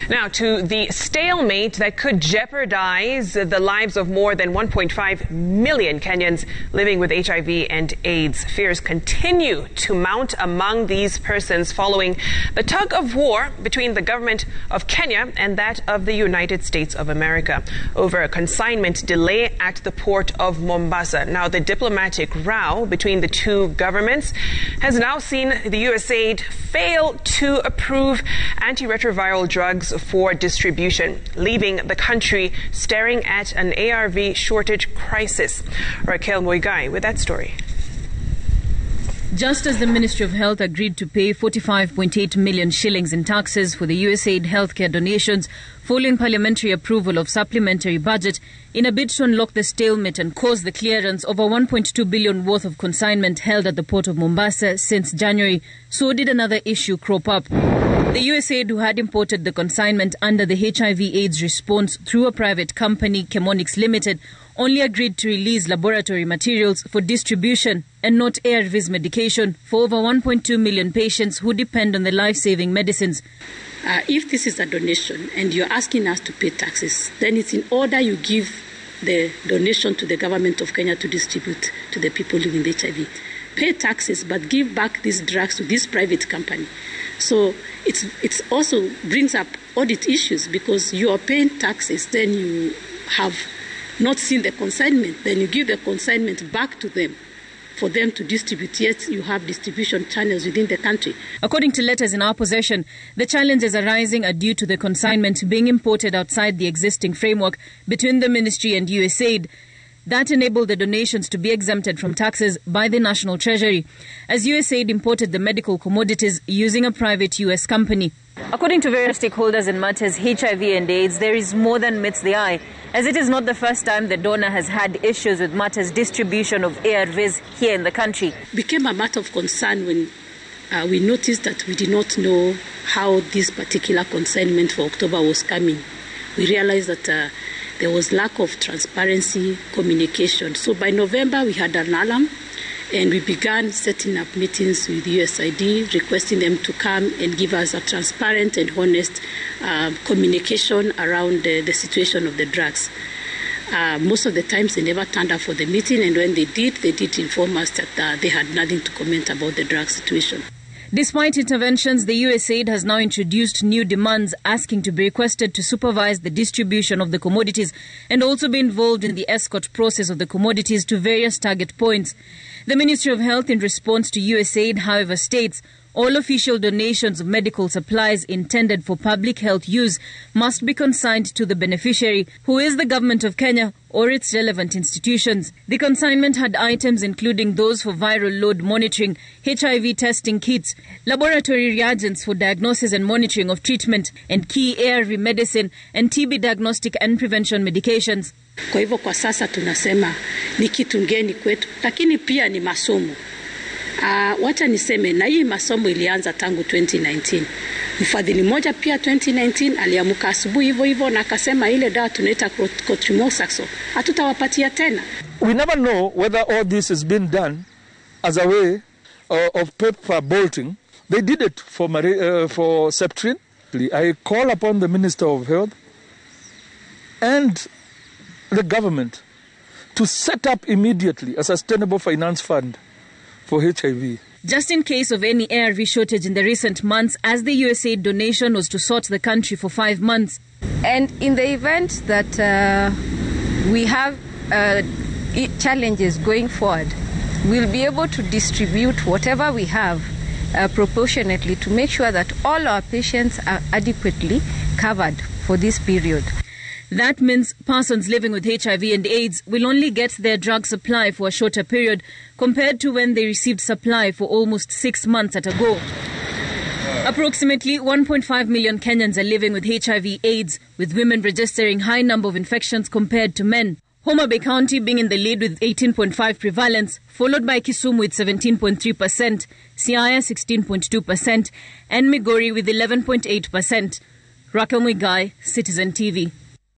Now to the stalemate that could jeopardize the lives of more than 1.5 million Kenyans living with HIV and AIDS. Fears continue to mount among these persons following the tug of war between the government of Kenya and that of the United States of America over a consignment delay at the port of Mombasa. Now, the diplomatic row between the two governments has now seen the USAID fail to approve antiretroviral drugs for distribution, leaving the country staring at an ARV shortage crisis. Raquel Moigai with that story. Just as the Ministry of Health agreed to pay 45.8 million shillings in taxes for the USAID healthcare donations following parliamentary approval of supplementary budget in a bid to unlock the stalemate and cause the clearance of a 1.2 billion worth of consignment held at the port of Mombasa since January, so did another issue crop up. The USAID, who had imported the consignment under the HIV/AIDS response through a private company, Chemonix Limited, only agreed to release laboratory materials for distribution and not ARVs medication for over 1.2 million patients who depend on the life-saving medicines. If this is a donation and you're asking us to pay taxes, then it's in order you give the donation to the government of Kenya to distribute to the people living with HIV. Pay taxes, but give back these drugs to this private company. So it's also brings up audit issues because you are paying taxes, then you have not seen the consignment, then you give the consignment back to them for them to distribute. Yet you have distribution channels within the country. According to letters in our possession, the challenges arising are due to the consignment being imported outside the existing framework between the ministry and USAID. That enabled the donations to be exempted from taxes by the National Treasury, as USAID imported the medical commodities using a private US company. According to various stakeholders in matters HIV and AIDS, there is more than meets the eye, as it is not the first time the donor has had issues with matters distribution of ARVs here in the country. It became a matter of concern when we noticed that we did not know how this particular consignment for October was coming. We realized that there was lack of transparency, communication. So by November, we had an alarm, and we began setting up meetings with USAID, requesting them to come and give us a transparent and honest communication around the situation of the drugs. Most of the times, they never turned up for the meeting, and when they did inform us that they had nothing to comment about the drug situation. Despite interventions, the USAID has now introduced new demands asking to be requested to supervise the distribution of the commodities and also be involved in the escort process of the commodities to various target points. The Ministry of Health, in response to USAID, however, states all official donations of medical supplies intended for public health use must be consigned to the beneficiary, who is the government of Kenya or its relevant institutions. The consignment had items including those for viral load monitoring, HIV testing kits, laboratory reagents for diagnosis and monitoring of treatment, and key ARV medicine and TB diagnostic and prevention medications. Kwa hivyo kwa sasa tunasema ni kitu ngeni kwetu, lakini pia ni masomo. Wacha niseme na hii masomo ilianza tangu 2019. Mfadhili mmoja pia 2019 aliamuka asubuhi hivyo hivyo na akasema ile dawa tunaita cotrimoxazole hatutawapatia tena. We never know whether all this has been done as a way of paper bolting. They did it for Septrin. I call upon the Minister of Health and the government to set up immediately a sustainable finance fund for HIV. Just in case of any ARV shortage in the recent months, as the USAID donation was to sort the country for 5 months. And in the event that we have challenges going forward, we'll be able to distribute whatever we have proportionately to make sure that all our patients are adequately covered for this period. That means persons living with HIV and AIDS will only get their drug supply for a shorter period compared to when they received supply for almost 6 months at a go. Approximately 1.5 million Kenyans are living with HIV/AIDS, with women registering high number of infections compared to men. Homa Bay County being in the lead with 18.5 prevalence, followed by Kisumu with 17.3%, Siaya 16.2%, and Migori with 11.8%. Raquel Muigai, Citizen TV.